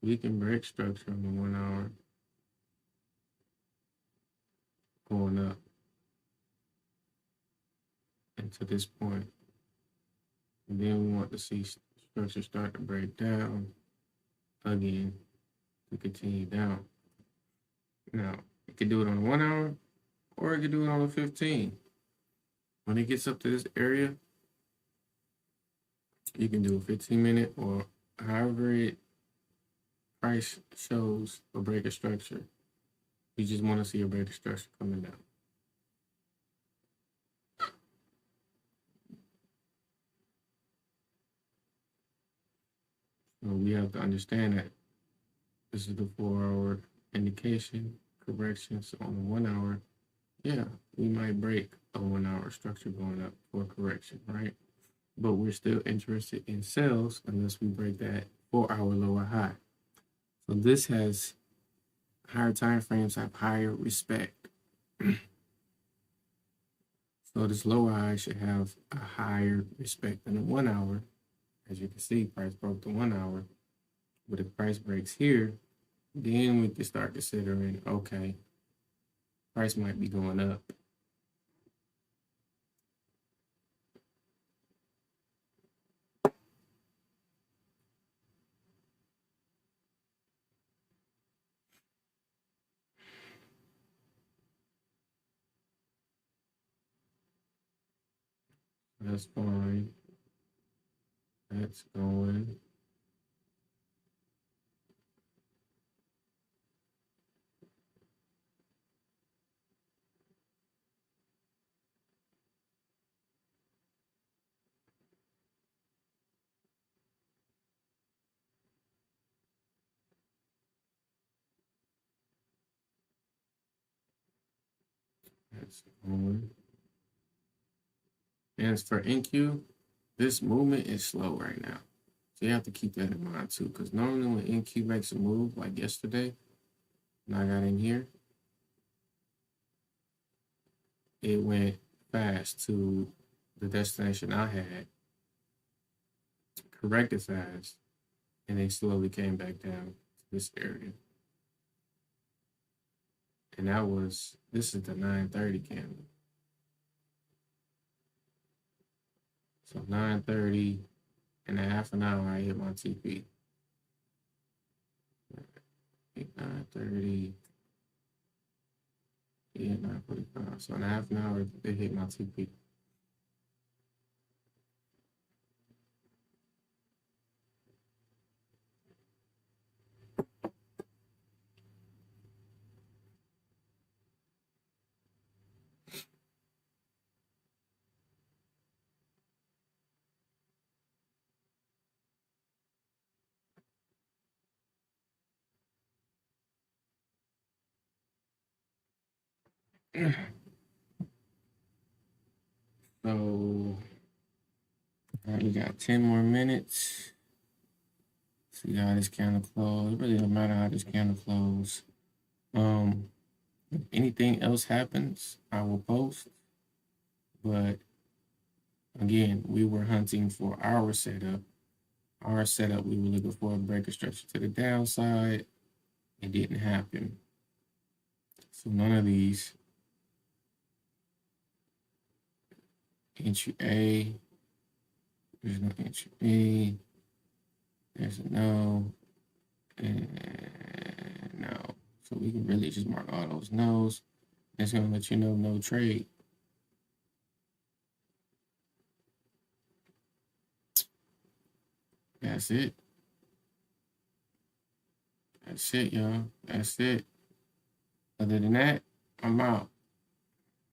we can break structure on the 1 hour. going up and to this point. And then we want to see structure start to break down again to continue down. Now, you can do it on a 1 hour or you can do it on a 15. When it gets up to this area, you can do a 15-minute or however it price shows a break of structure. You just want to see a break of structure coming down. So we have to understand that this is the 4-hour indication correction. So on the 1 hour, yeah, we might break a 1 hour structure going up for correction, right? But we're still interested in sales unless we break that 4-hour lower high. So this has higher time frames have higher respect. So this lower high should have a higher respect than the 1 hour. As you can see, price broke the 1 hour. But if price breaks here, then we can start considering, okay, price might be going up. That's fine. That's going. That's going. And as for NQ, this movement is slow right now. So you have to keep that in mind too, because normally when NQ makes a move like yesterday, when I got in here, it went fast to the destination I had, corrected fast, and then slowly came back down to this area. And this is the 930 candle. So 930 in a half an hour, I hit my TP. 930, yeah, 945. So in a half an hour, it hit my TP. So we got 10 more minutes. See how this candle close. It really don't matter how this candle close. If anything else happens, I will post. But again, we were hunting for our setup. Our setup, we were looking for a breaker structure to the downside. It didn't happen. So none of these. Entry A. There's no entry B. There's a no. And no. So we can really just mark all those no's. It's going to let you know no trade. That's it. That's it, y'all. That's it. Other than that, I'm out.